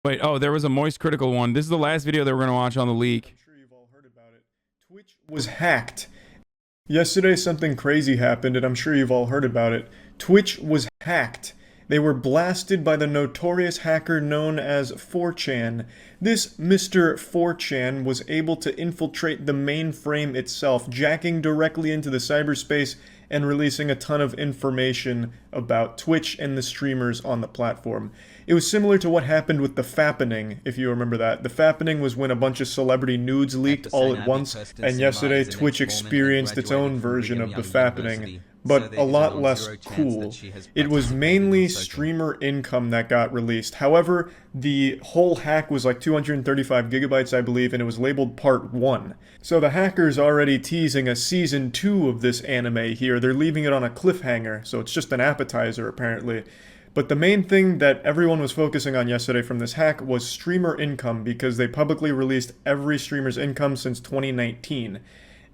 Wait, oh, there was a moist critical one. This is the last video that we're going to watch on the leak. I'm sure you've all heard about it. Twitch was hacked. Yesterday, something crazy happened, and I'm sure you've all heard about it. Twitch was hacked. They were blasted by the notorious hacker known as 4chan. This Mr. 4chan was able to infiltrate the mainframe itself, jacking directly into the cyberspace and releasing a ton of information about Twitch and the streamers on the platform. It was similar to what happened with the fappening, if you remember that. The fappening was when a bunch of celebrity nudes leaked all at once, and yesterday Twitch experienced its own version of the fappening, but a lot less cool. It was mainly streamer income that got released. However, the whole hack was like 235 gigabytes, I believe, and it was labeled Part 1. So the hacker's already teasing a Season 2 of this anime here. They're leaving it on a cliffhanger, so it's just an appetizer, apparently. But the main thing that everyone was focusing on yesterday from this hack was streamer income, because they publicly released every streamer's income since 2019.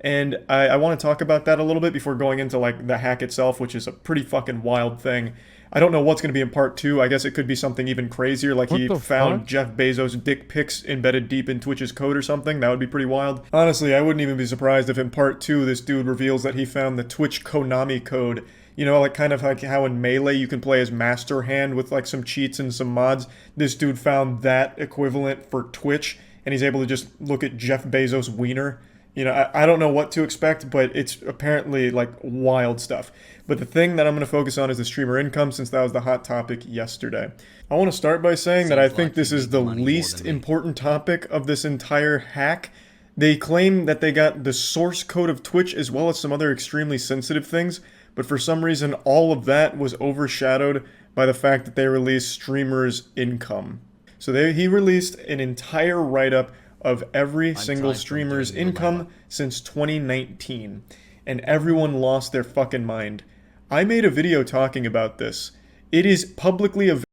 And I want to talk about that a little bit before going into like the hack itself, which is a pretty fucking wild thing. I don't know what's going to be in part 2. I guess it could be something even crazier, like he found Jeff Bezos' dick pics embedded deep in Twitch's code or something. That would be pretty wild. Honestly, I wouldn't even be surprised if in part 2 this dude reveals that he found the Twitch Konami code. You know, like kind of like how in Melee you can play as Master Hand with like some cheats and some mods. This dude found that equivalent for Twitch, and he's able to just look at Jeff Bezos' wiener. You know, I don't know what to expect, but it's apparently like wild stuff. But the thing that I'm going to focus on is the streamer income, since that was the hot topic yesterday. I want to start by saying that I think this is the least important topic of this entire hack. They claim that they got the source code of Twitch as well as some other extremely sensitive things, but for some reason all of that was overshadowed by the fact that they released streamers' income. So he released an entire write-up of every single streamer's income since 2019, and everyone lost their fucking mind. I made a video talking about this. It is publicly available.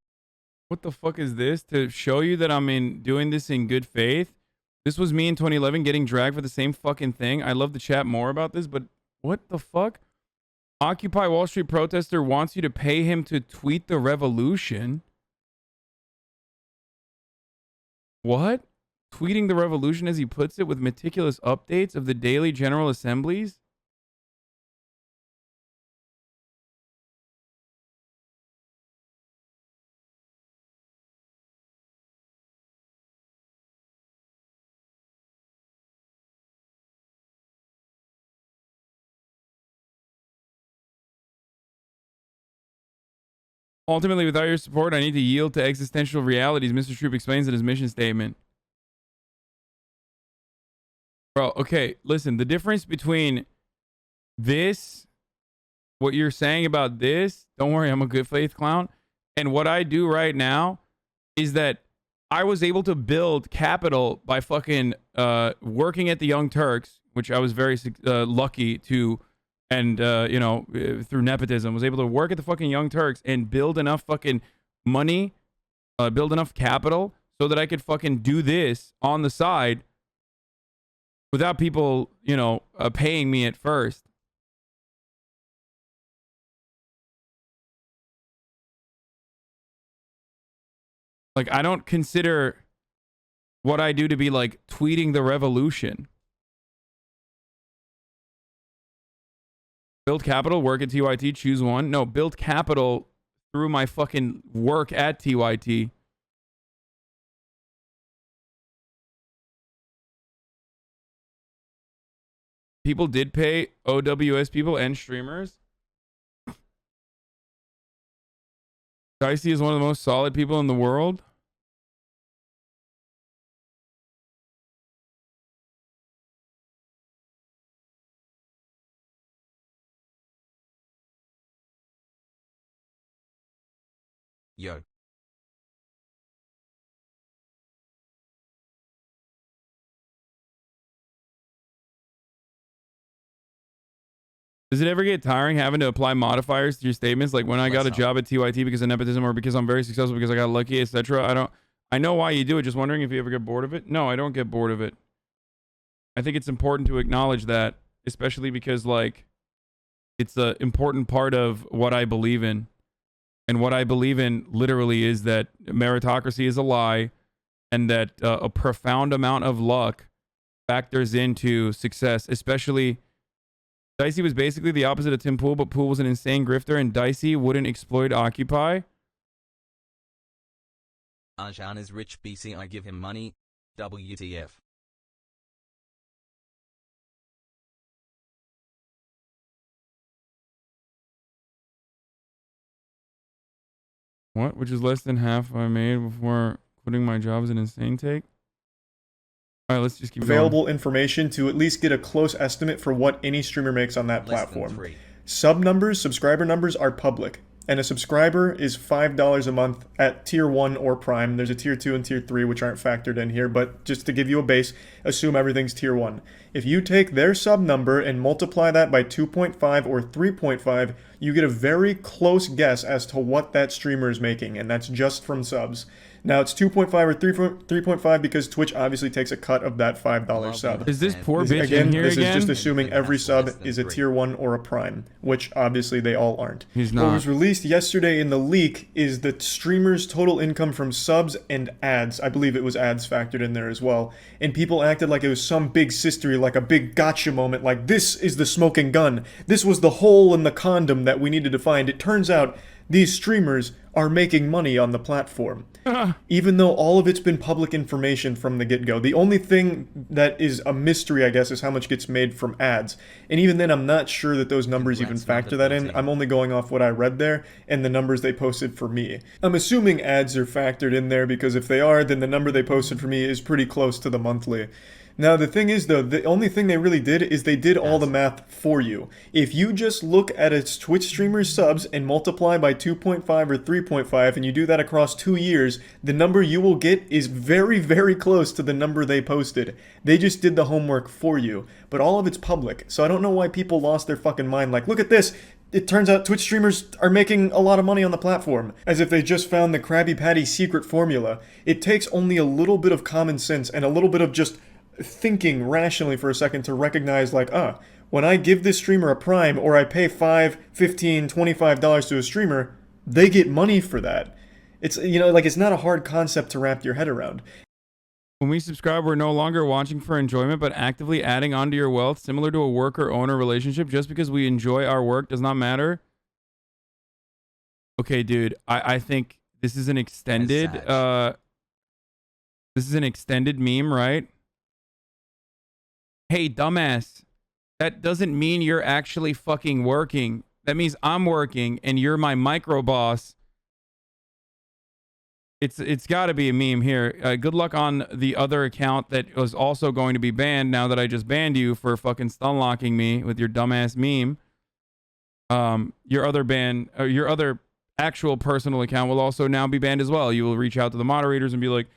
What the fuck is this? To show you that I'm doing this in good faith? This was me in 2011 getting dragged for the same fucking thing. I'd love to chat more about this, but what the fuck? Occupy Wall Street protester wants you to pay him to tweet the revolution. What? Tweeting the revolution, as he puts it, with meticulous updates of the daily General Assemblies? Ultimately, without your support, I need to yield to existential realities, Mr. Troop explains in his mission statement. Bro, okay, listen, the difference between this, what you're saying about this, don't worry, I'm a good faith clown, and what I do right now is that I was able to build capital by fucking working at the Young Turks, which I was very lucky to, and, you know, through nepotism, was able to work at the fucking Young Turks and build enough fucking money, build enough capital so that I could fucking do this on the side without people, you know, paying me at first. Like, I don't consider what I do to be like tweeting the revolution. Build capital, work at TYT, choose one. No, build capital through my fucking work at TYT. People did pay OWS people and streamers. Dicey is one of the most solid people in the world. Yo. Does it ever get tiring having to apply modifiers to your statements? Like when I got a job at TYT because of nepotism or because I'm very successful because I got lucky, etc. I know why you do it. Just wondering if you ever get bored of it. No, I don't get bored of it. I think it's important to acknowledge that, especially because like it's an important part of what I believe in. And what I believe in literally is that meritocracy is a lie. and that a profound amount of luck factors into success. Especially, Dicey was basically the opposite of Tim Pool, but Pool was an insane grifter, and Dicey wouldn't exploit Occupy. Hasan is rich BC, I give him money. WTF. What? Which is less than half I made before quitting my job is an insane take. All right, let's just keep available going. information to at least get a close estimate for what any streamer makes on that Less than platform. 3. Subscriber numbers are public, and a subscriber is $5 a month at tier 1 or prime. There's a tier 2 and tier 3 which aren't factored in here, but just to give you a base, assume everything's tier 1. If you take their sub number and multiply that by 2.5 or 3.5, you get a very close guess as to what that streamer is making, and that's just from subs. Now it's 2.5 or 3.5 because Twitch obviously takes a cut of that $5 sub. Is this poor bitch Again, in here this again? is just assuming every sub is a tier 1 or a prime, which obviously they all aren't. He's What not. was released yesterday in the leak is the streamer's total income from subs and ads. I believe it was ads factored in there as well. And people acted like it was some big sistery, like a big gotcha moment, like this is the smoking gun. This was the hole in the condom that we needed to find. It turns out these streamers are making money on the platform. Even though all of it's been public information from the get-go. The only thing that is a mystery, I guess, is how much gets made from ads. And even then, I'm not sure that those numbers even factor that in. I'm only going off what I read there and the numbers they posted for me. I'm assuming ads are factored in there because if they are, then the number they posted for me is pretty close to the monthly. Now, the thing is, though, the only thing they really did is they did all the math for you. If you just look at its Twitch streamer's subs and multiply by 2.5 or 3.5, and you do that across 2 years, the number you will get is very, very close to the number they posted. They just did the homework for you. But all of it's public, so I don't know why people lost their fucking mind. Like, look at this! It turns out Twitch streamers are making a lot of money on the platform, as if they just found the Krabby Patty secret formula. It takes only a little bit of common sense and a little bit of just thinking rationally for a second to recognize, like, when I give this streamer a prime or I pay $5, $15, $25 to a streamer, they get money for that. It's, you know, like, it's not a hard concept to wrap your head around. When we subscribe, we're no longer watching for enjoyment, but actively adding onto your wealth, similar to a worker-owner relationship. Just because we enjoy our work does not matter. Okay, dude, I think this is an extended, this is an extended meme, right? Hey, dumbass, that doesn't mean you're actually fucking working. That means I'm working and you're my micro boss. It's got to be a meme here. Good luck on the other account that was also going to be banned now that I just banned you for fucking stun locking me with your dumbass meme. Your other actual personal account will also now be banned as well. You will reach out to the moderators and be like,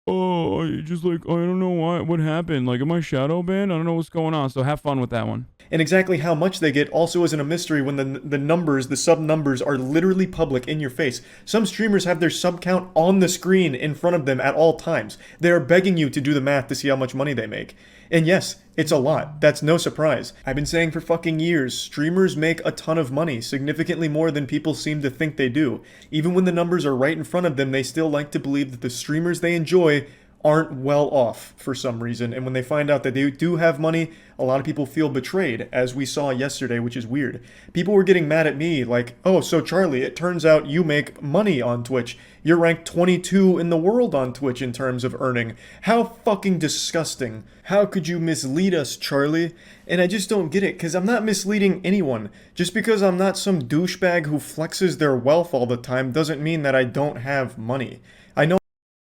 oh, I don't know what happened. Like, am I shadow banned? I don't know what's going on. So have fun with that one. And exactly how much they get also isn't a mystery when the numbers, the sub numbers, are literally public in your face. Some streamers have their sub count on the screen in front of them at all times. They are begging you to do the math to see how much money they make. And yes, it's a lot. That's no surprise. I've been saying for fucking years, streamers make a ton of money, significantly more than people seem to think they do. Even when the numbers are right in front of them, they still like to believe that the streamers they enjoy aren't well off for some reason, and when they find out that they do have money, a lot of people feel betrayed, as we saw yesterday, which is weird. People were getting mad at me, like, oh, so Charlie, it turns out you make money on Twitch. You're ranked 22 in the world on Twitch in terms of earning. How fucking disgusting. How could you mislead us, Charlie? And I just don't get it, because I'm not misleading anyone. Just because I'm not some douchebag who flexes their wealth all the time doesn't mean that I don't have money. I know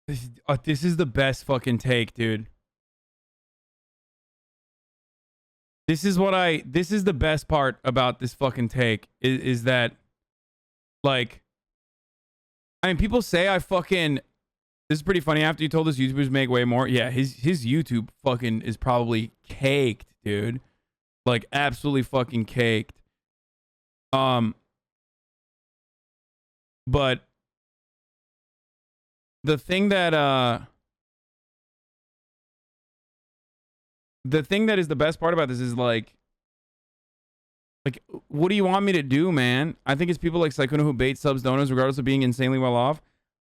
This is the best fucking take, dude. This is the best part about this fucking take is that, like, I mean, people say I fucking, this is pretty funny. After you told us YouTubers make way more. Yeah, his YouTube fucking is probably caked, dude. Like, absolutely fucking caked. But the thing that is the best part about this is like what do you want me to do, man? I think it's people like Sykkuno who bait subs donors regardless of being insanely well off.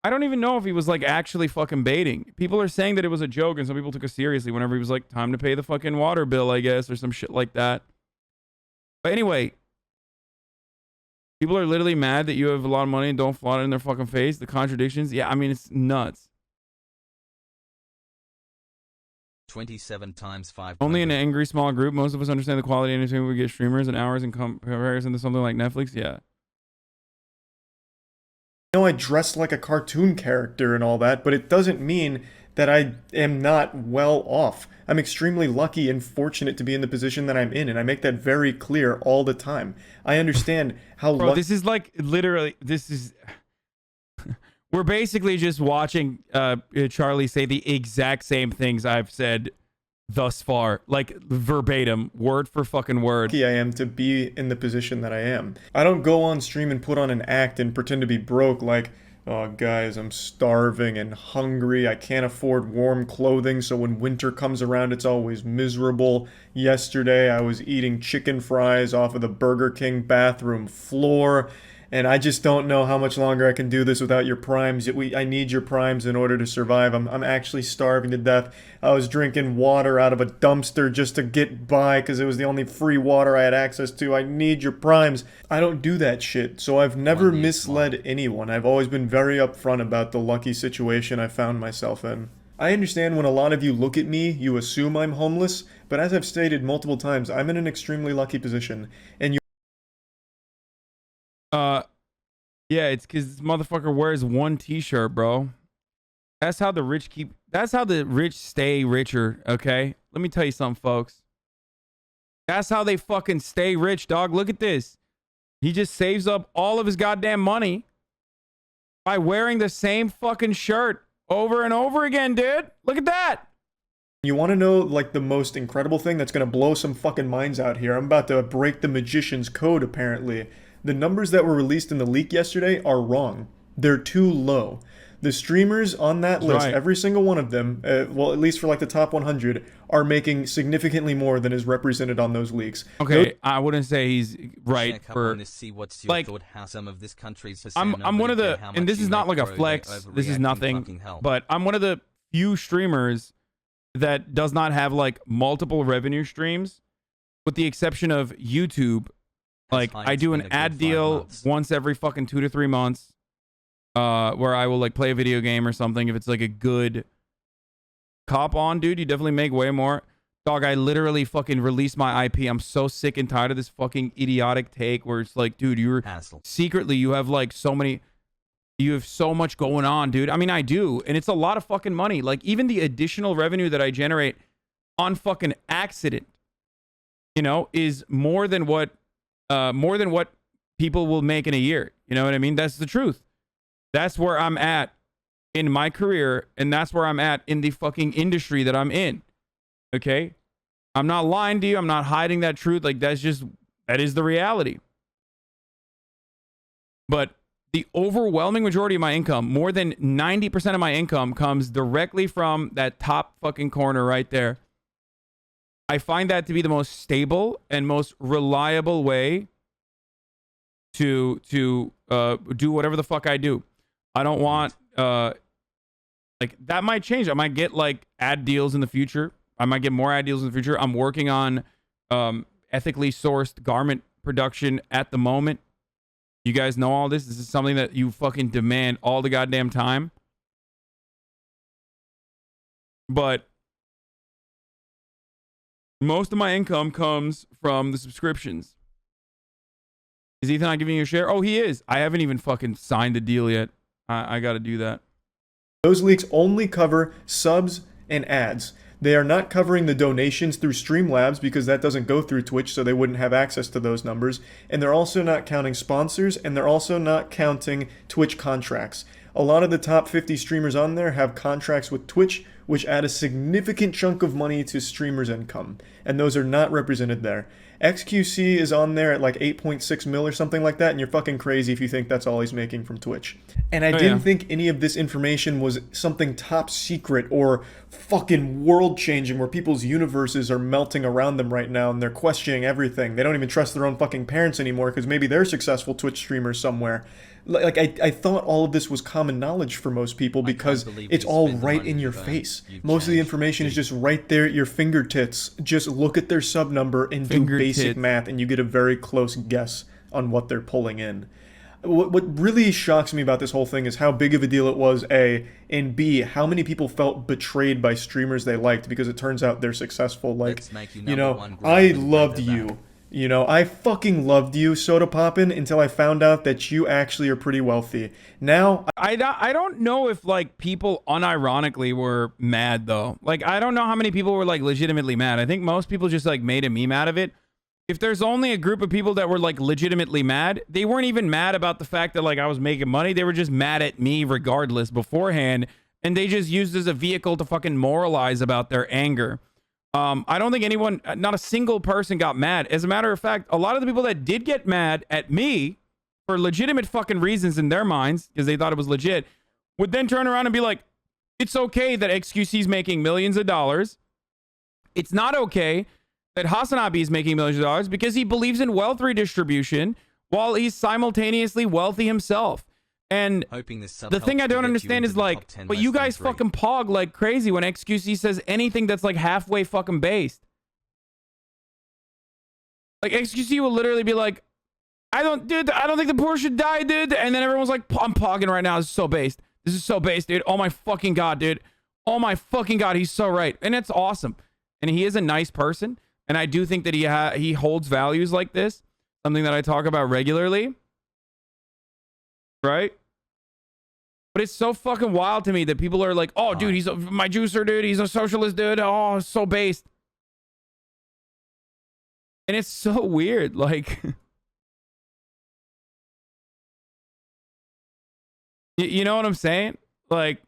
I don't even know if he was like actually fucking baiting. People are saying that it was a joke, and some people took it seriously whenever he was like, time to pay the fucking water bill, I guess, or some shit like that. But anyway, people are literally mad that you have a lot of money and don't flaunt it in their fucking face. The contradictions. Yeah, I mean, it's nuts. 27 times 5. Only in an angry small group. Most of us understand the quality of entertainment we get streamers and hours in comparison to something like Netflix. Yeah. I know I dress like a cartoon character and all that, but it doesn't mean that I am not well off. I'm extremely lucky and fortunate to be in the position that I'm in, and I make that very clear all the time. I understand how Bro, this is like literally, this is... We're basically just watching Charlie say the exact same things I've said thus far, like verbatim, word for fucking word. lucky I am to be in the position that I am. I don't go on stream and put on an act and pretend to be broke like, oh guys, I'm starving and hungry, I can't afford warm clothing, so when winter comes around it's always miserable. Yesterday I was eating chicken fries off of the Burger King bathroom floor, and I just don't know how much longer I can do this without your primes. I need your primes in order to survive. I'm actually starving to death. I was drinking water out of a dumpster just to get by because it was the only free water I had access to. I need your primes. I don't do that shit, so I've never misled anyone. I've always been very upfront about the lucky situation I found myself in. I understand when a lot of you look at me, you assume I'm homeless, but as I've stated multiple times, I'm in an extremely lucky position, and you Yeah, it's because this motherfucker wears one t-shirt, bro. That's how the rich stay richer, okay? Let me tell you something, folks. That's how they fucking stay rich, dog. Look at this. He just saves up all of his goddamn money by wearing the same fucking shirt over and over again, dude. Look at that. You want to know, like, the most incredible thing that's going to blow some fucking minds out here? I'm about to break the magician's code, apparently. The numbers that were released in the leak yesterday are wrong. They're too low. The streamers on that list, every single one of them, well, at least for like the top 100, are making significantly more than is represented on those leaks. Okay, I wouldn't say he's right Check for... up on see what's your like, thought, Hasan, of this country's I'm one of the... And this is not like a flex. This is nothing. But I'm one of the few streamers that does not have like multiple revenue streams, with the exception of YouTube. Like, I do an ad deal once every fucking 2 to 3 months, where I will like play a video game or something. If it's like a good cop on, dude, you definitely make way more. Dog, I literally fucking released my IP. I'm so sick and tired of this fucking idiotic take where it's like, dude, you're secretly, you have like you have so much going on, dude. I mean, I do, and it's a lot of fucking money. Like, even the additional revenue that I generate on fucking accident, you know, is more than what people will make in a year. You know what I mean? That's the truth. That's where I'm at in my career, and that's where I'm at in the fucking industry that I'm in. Okay? I'm not lying to you. I'm not hiding that truth. Like, that is the reality. But the overwhelming majority of my income, more than 90% of my income, comes directly from that top fucking corner right there. I find that to be the most stable and most reliable way to do whatever the fuck I do. I don't want like, that might change. I might get like ad deals in the future. I might get more ad deals in the future. I'm working on ethically sourced garment production at the moment. You guys know all this. This is something that you fucking demand all the goddamn time. But most of my income comes from the subscriptions. Is Ethan not giving you a share? Oh, he is. I haven't even fucking signed the deal yet. I got to do that. Those leaks only cover subs and ads. They are not covering the donations through Streamlabs because that doesn't go through Twitch, so they wouldn't have access to those numbers. And they're also not counting sponsors, and they're also not counting Twitch contracts. A lot of the top 50 streamers on there have contracts with Twitch, which add a significant chunk of money to streamers' income, and those are not represented there. XQC is on there at like 8.6 mil or something like that, and you're fucking crazy if you think that's all he's making from Twitch. And I didn't think any of this information was something top secret or fucking world-changing where people's universes are melting around them right now and they're questioning everything. They don't even trust their own fucking parents anymore because maybe they're successful Twitch streamers somewhere. Like I thought all of this was common knowledge for most people because it's all right in your face. Most of the information is just right there at your fingertips. Just look at their sub number and do basic math, and you get a very close guess on what they're pulling in. What really shocks me about this whole thing is how big of a deal it was, A, and B, how many people felt betrayed by streamers they liked because it turns out they're successful. Like, you know, I loved you. You know, I fucking loved you, Soda Poppin', until I found out that you actually are pretty wealthy. Now, I don't know if, like, people unironically were mad, though. Like, I don't know how many people were, like, legitimately mad. I think most people just, like, made a meme out of it. If there's only a group of people that were, like, legitimately mad, they weren't even mad about the fact that, like, I was making money. They were just mad at me regardless beforehand, and they just used it as a vehicle to fucking moralize about their anger. I don't think anyone, not a single person got mad. As a matter of fact, a lot of the people that did get mad at me for legitimate fucking reasons in their minds, because they thought it was legit, would then turn around and be like, it's okay that XQC's making millions of dollars. It's not okay that HasanAbi is making millions of dollars because he believes in wealth redistribution while he's simultaneously wealthy himself. And the thing I don't understand is, like, but you guys fucking pog like crazy when XQC says anything that's like halfway fucking based. Like, XQC will literally be like, I don't think the poor should die, dude. And then everyone's like, I'm pogging right now. This is so based. This is so based, dude. Oh my fucking God, dude. Oh my fucking God. He's so right. And it's awesome. And he is a nice person. And I do think that he holds values like this. Something that I talk about regularly. Right? But it's so fucking wild to me that people are like, oh, dude, he's my juicer, dude. He's a socialist, dude. Oh, so based. And it's so weird. Like, you know what I'm saying? Like,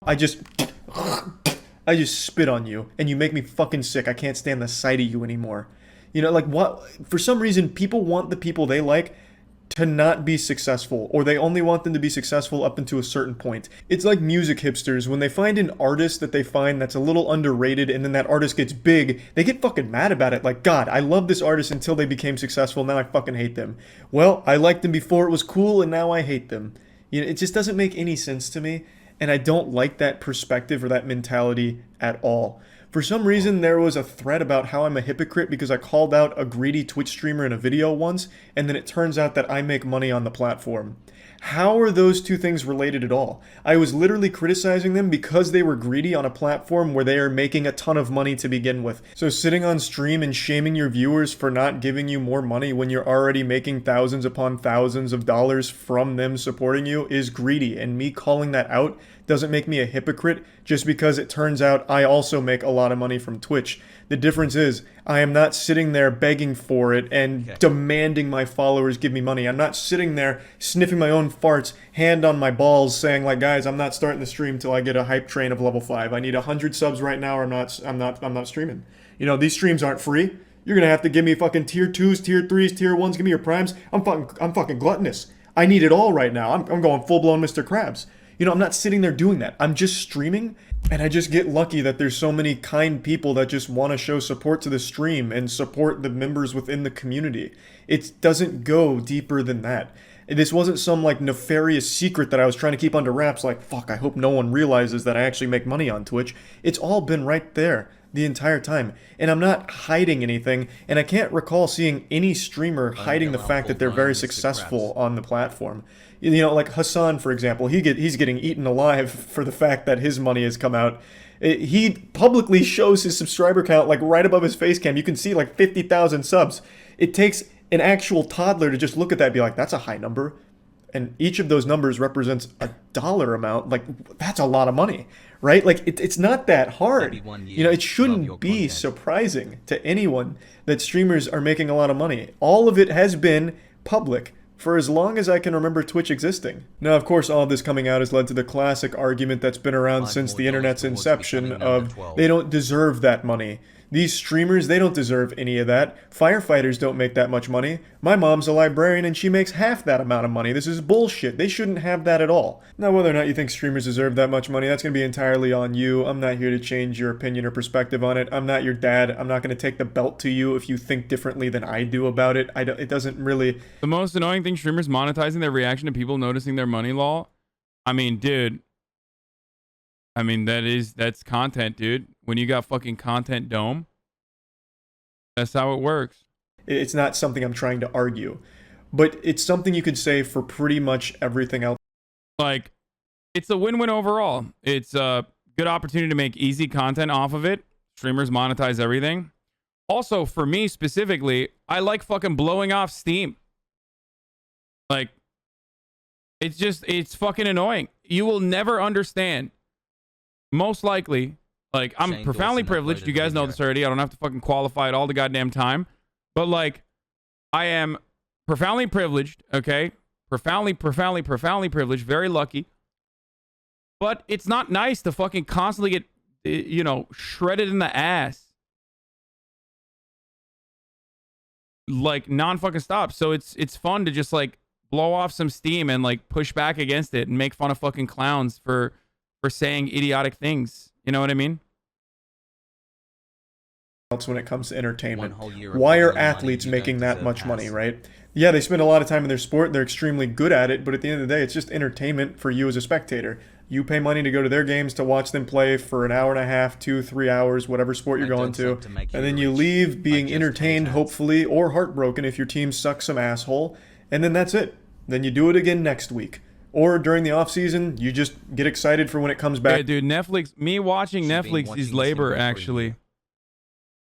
I just spit on you and you make me fucking sick. I can't stand the sight of you anymore. You know, like, what? For some reason, people want the people they like to not be successful, or they only want them to be successful up until a certain point. It's like music hipsters. When they find an artist that they find that's a little underrated and then that artist gets big, they get fucking mad about it. Like, God, I love this artist until they became successful. Now I fucking hate them. Well, I liked them before it was cool and now I hate them. You know, it just doesn't make any sense to me. And I don't like that perspective or that mentality at all. For some reason, there was a thread about how I'm a hypocrite because I called out a greedy Twitch streamer in a video once, and then it turns out that I make money on the platform. How are those two things related at all? I was literally criticizing them because they were greedy on a platform where they are making a ton of money to begin with. So sitting on stream and shaming your viewers for not giving you more money when you're already making thousands upon thousands of dollars from them supporting you is greedy, and me calling that out doesn't make me a hypocrite just because it turns out I also make a lot of money from Twitch. The difference is I am not sitting there begging for it and demanding my followers give me money. I'm not sitting there sniffing my own farts, hand on my balls, saying like, guys, I'm not starting the stream till I get a hype train of level 5. I need 100 subs right now or I'm not streaming. You know, these streams aren't free. You're gonna have to give me fucking tier 2s, tier 3s, tier 1s, give me your primes. I'm fucking gluttonous. I need it all right now. I'm going full-blown Mr. Krabs. You know, I'm not sitting there doing that. I'm just streaming, and I just get lucky that there's so many kind people that just want to show support to the stream and support the members within the community. It doesn't go deeper than that. This wasn't some, like, nefarious secret that I was trying to keep under wraps, like, fuck, I hope no one realizes that I actually make money on Twitch. It's all been right there the entire time, and I'm not hiding anything, and I can't recall seeing any streamer hiding the fact that they're very successful on the platform. You know, like Hasan, for example, he's getting eaten alive for the fact that his money has come out. He publicly shows his subscriber count, like, right above his face cam. You can see, like, 50,000 subs. It takes an actual toddler to just look at that and be like, that's a high number. And each of those numbers represents a dollar amount. Like, that's a lot of money, right? Like, it's not that hard. You know, it shouldn't be surprising to anyone that streamers are making a lot of money. All of it has been public for as long as I can remember Twitch existing. Now, of course, all of this coming out has led to the classic argument that's been around since the internet's inception of they don't deserve that money. These streamers, they don't deserve any of that. Firefighters don't make that much money. My mom's a librarian and she makes half that amount of money. This is bullshit. They shouldn't have that at all. Now, whether or not you think streamers deserve that much money, that's going to be entirely on you. I'm not here to change your opinion or perspective on it. I'm not your dad. I'm not going to take the belt to you if you think differently than I do about it. It doesn't really... The most annoying thing, streamers monetizing their reaction to people noticing their money law. I mean, dude. I mean, that's content, dude. When you got fucking content dome, that's how it works. It's not something I'm trying to argue, but it's something you could say for pretty much everything else. Like, it's a win-win overall. It's a good opportunity to make easy content off of it. Streamers monetize everything. Also, for me specifically, I like fucking blowing off steam. Like, it's fucking annoying. You will never understand. Most likely, like, I'm Shane profoundly Dawson privileged. uploaded You guys a know video. this already. I don't have to fucking qualify it all the goddamn time. But, like, I am profoundly privileged, okay? Profoundly privileged. Very lucky. But it's not nice to fucking constantly get, you know, shredded in the ass. Like, non-fucking stop. So it's fun to just, like, blow off some steam and, like, push back against it and make fun of fucking clowns for saying idiotic things. You know what I mean? When it comes to entertainment. Why Why are athletes making that much money, right? Yeah, they spend a lot of time in their sport. They're extremely good at it, but at the end of the day, it's just entertainment for you as a spectator. You pay money to go to their games, to watch them play for an hour and a half, 2-3 hours, whatever sport you're going to, and then you leave being entertained, hopefully, or heartbroken if your team sucks some asshole, and then that's it. Then you do it again next week. Or during the off season, you just get excited for when it comes back. Yeah, dude, Netflix, me watching Netflix is labor, actually.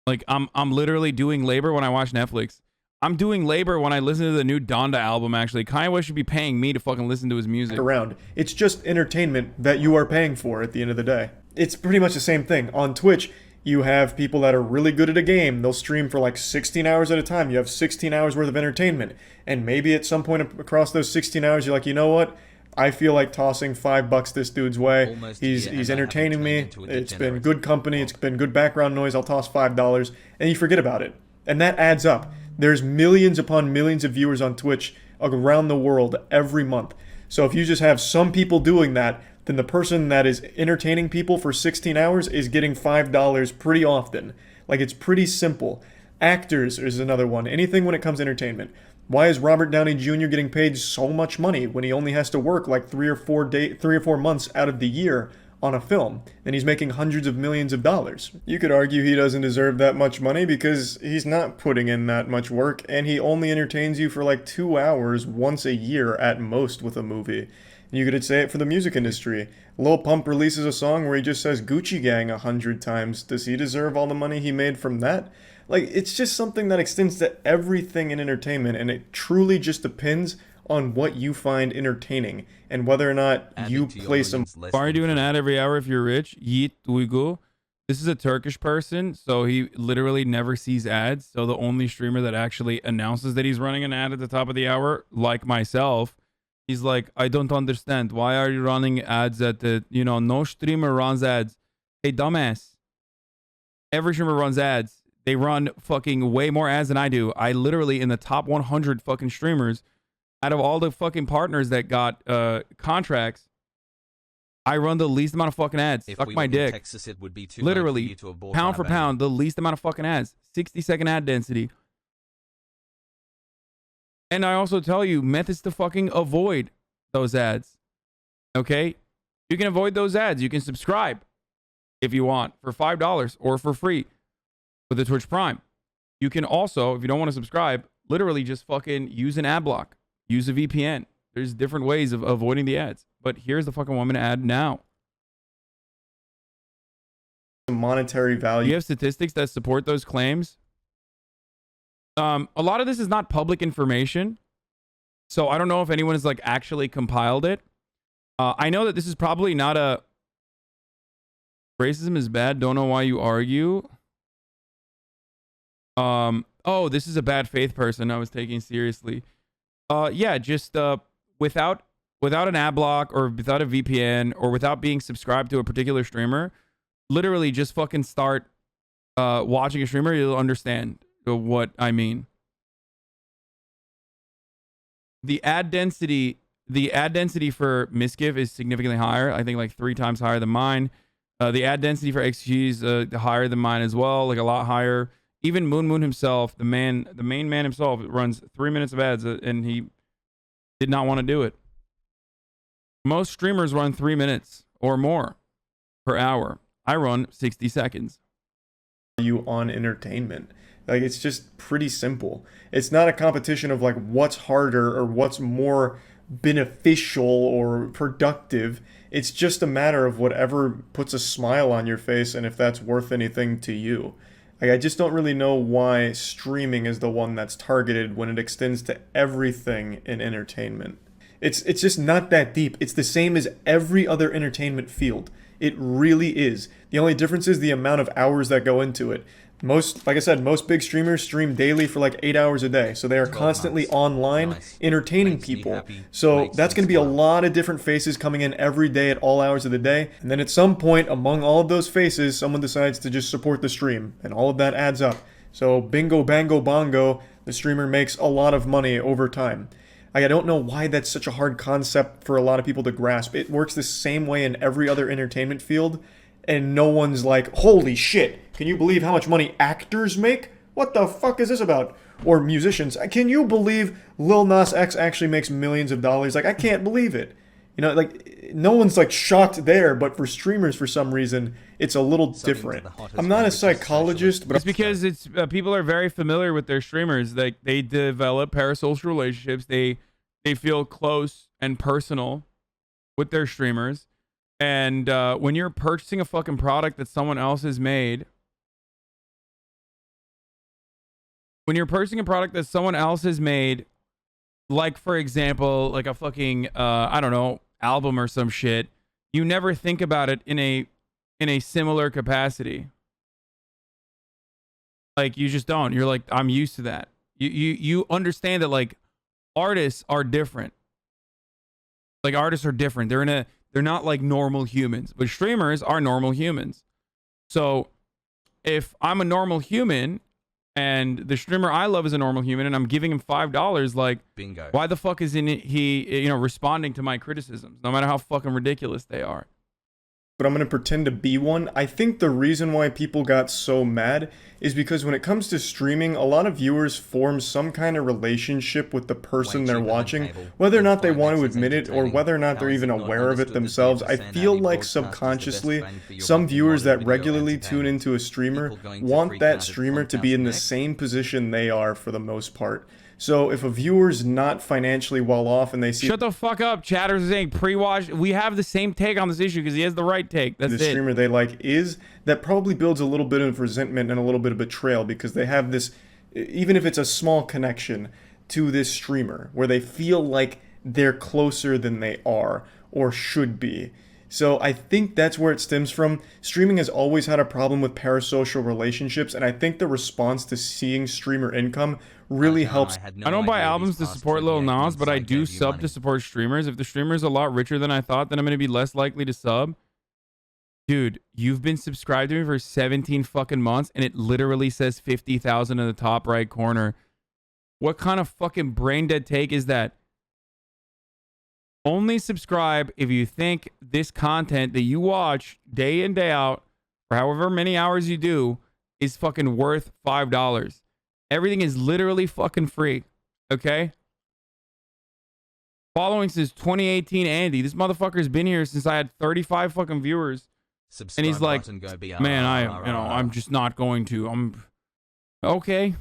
Like, I'm literally doing labor when I watch Netflix. I'm doing labor when I listen to the new Donda album, actually. Kanye West should be paying me to fucking listen to his music. Around. It's just entertainment that you are paying for at the end of the day. It's pretty much the same thing. On Twitch, you have people that are really good at a game. They'll stream for like 16 hours at a time. You have 16 hours worth of entertainment. And maybe at some point across those 16 hours, you're like, you know what? I feel like tossing $5 this dude's way. He's entertaining me. It's been good company. It's been good background noise. I'll toss $5. And you forget about it. And that adds up. There's millions upon millions of viewers on Twitch around the world every month. So if you just have some people doing that, then the person that is entertaining people for 16 hours is getting $5 pretty often. Like, it's pretty simple. Actors is another one. Anything when it comes to entertainment. Why is Robert Downey Jr. getting paid so much money when he only has to work like 3 or 4 months out of the year on a film, and he's making hundreds of millions of dollars? You could argue he doesn't deserve that much money because he's not putting in that much work, and he only entertains you for like 2 hours once a year at most with a movie. You could say it for the music industry. Lil Pump releases a song where he just says Gucci Gang 100 times. Does he deserve all the money he made from that? Like, it's just something that extends to everything in entertainment, and it truly just depends on what you find entertaining and whether or not you play some... Why are you doing an ad every hour if you're rich? Yeet Uygu. This is a Turkish person, so he literally never sees ads. So the only streamer that actually announces that he's running an ad at the top of the hour, like myself, he's like, I don't understand. Why are you running ads at the, you know, no streamer runs ads. Hey, dumbass. Every streamer runs ads. They run fucking way more ads than I do. I literally, in the top 100 fucking streamers, out of all the fucking partners that got contracts, I run the least amount of fucking ads. Suck my dick. Texas, it would be too literally, pound for pound, the least amount of fucking ads. 60-second ad density. And I also tell you methods to fucking avoid those ads. Okay? You can avoid those ads. You can subscribe if you want for $5 or for free with the Twitch Prime. You can also, if you don't want to subscribe, literally just fucking use an ad block. Use a VPN. There's different ways of avoiding the ads. But here's the fucking woman ad now. monetary value. Do you have statistics that support those claims? A lot of this is not public information. So I don't know if anyone has like actually compiled it. I know that this is probably not a... Racism is bad. Don't know why you argue. Oh, this is a bad faith person I was taking seriously. Yeah, just without an ad block or without a VPN or without being subscribed to a particular streamer, literally just fucking start watching a streamer, you'll understand what I mean. The ad density for Misgive is significantly higher. I think like 3 times higher than mine. The ad density for XG is higher than mine as well, like a lot higher. Even Moon himself, the main man himself, runs 3 minutes of ads, and he did not want to do it. Most streamers run 3 minutes or more per hour. I run 60 seconds. You on entertainment. Like, it's just pretty simple. It's not a competition of like what's harder or what's more beneficial or productive. It's just a matter of whatever puts a smile on your face and if that's worth anything to you. Like, I just don't really know why streaming is the one that's targeted when it extends to everything in entertainment. It's just not that deep. It's the same as every other entertainment field. It really is. The only difference is the amount of hours that go into it. Like I said, most big streamers stream daily for like 8 hours a day. So they are constantly online entertaining people. So that's going to be a lot of different faces coming in every day at all hours of the day. And then at some point among all of those faces, someone decides to just support the stream. And all of that adds up. So bingo, bango, bongo, the streamer makes a lot of money over time. I don't know why that's such a hard concept for a lot of people to grasp. It works the same way in every other entertainment field. And no one's like, holy shit, can you believe how much money actors make? What the fuck is this about? Or musicians. Can you believe Lil Nas X actually makes millions of dollars? Like, I can't believe it. You know, like, no one's like shocked there, but for streamers, for some reason, it's a little different. I'm not a psychologist, but it's because it's people are very familiar with their streamers. Like, they develop parasocial relationships. They feel close and personal with their streamers. And when you're purchasing a fucking product that someone else has made, like, for example, like a fucking, I don't know, album or some shit, you never think about it in a similar capacity. Like, you just don't. You're like, I'm used to that. You understand that, like, artists are different. Like, artists are different. They're not like normal humans, but streamers are normal humans. So if I'm a normal human and the streamer I love is a normal human and I'm giving him $5, like, bingo, why the fuck isn't he, responding to my criticisms, no matter how fucking ridiculous they are? But I'm going to pretend to be one. I think the reason why people got so mad is because when it comes to streaming, a lot of viewers form some kind of relationship with the person they're watching, whether or not they want to admit it or whether or not they're even aware of it themselves. I feel like subconsciously, some viewers that regularly tune into a streamer want that streamer to be in the same position they are for the most part. So if a viewer's not financially well off and they see... Shut the fuck up, chatters are saying pre-watch. We have the same take on this issue because he has the right take. That's the streamer they like is, that probably builds a little bit of resentment and a little bit of betrayal because they have this, even if it's a small connection to this streamer, where they feel like they're closer than they are or should be. So I think that's where it stems from. Streaming has always had a problem with parasocial relationships, and I think the response to seeing streamer income really helps. I don't buy albums to support Lil Nas, but I do sub to support streamers. If the streamer's a lot richer than I thought, then I'm going to be less likely to sub. Dude, you've been subscribed to me for 17 fucking months, and it literally says 50,000 in the top right corner. What kind of fucking brain dead take is that? Only subscribe if you think this content that you watch day in, day out, for however many hours you do, is fucking worth $5. Everything is literally fucking free. Okay? Following since 2018 Andy. This motherfucker's been here since I had 35 fucking viewers. And he's like, man, I'm just not going to. Okay.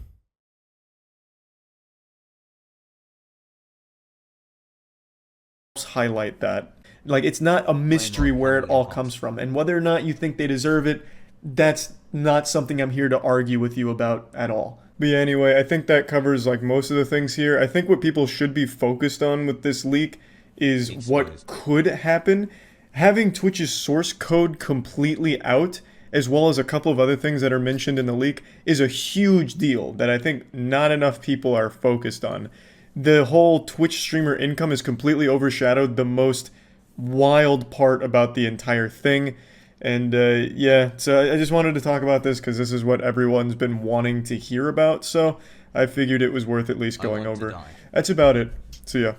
Highlight that. Like, it's not a mystery where it all comes from, and whether or not you think they deserve it, that's not something I'm here to argue with you about at all. But yeah, anyway, I think that covers like most of the things here. I think what people should be focused on with this leak is what could happen. Having Twitch's source code completely out, as well as a couple of other things that are mentioned in the leak, is a huge deal that I think not enough people are focused on. The whole Twitch streamer income is completely overshadowed the most wild part about the entire thing. And yeah, so I just wanted to talk about this because this is what everyone's been wanting to hear about, so I figured it was worth at least going over. That's about it. See ya.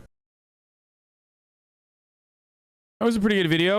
That was a pretty good video.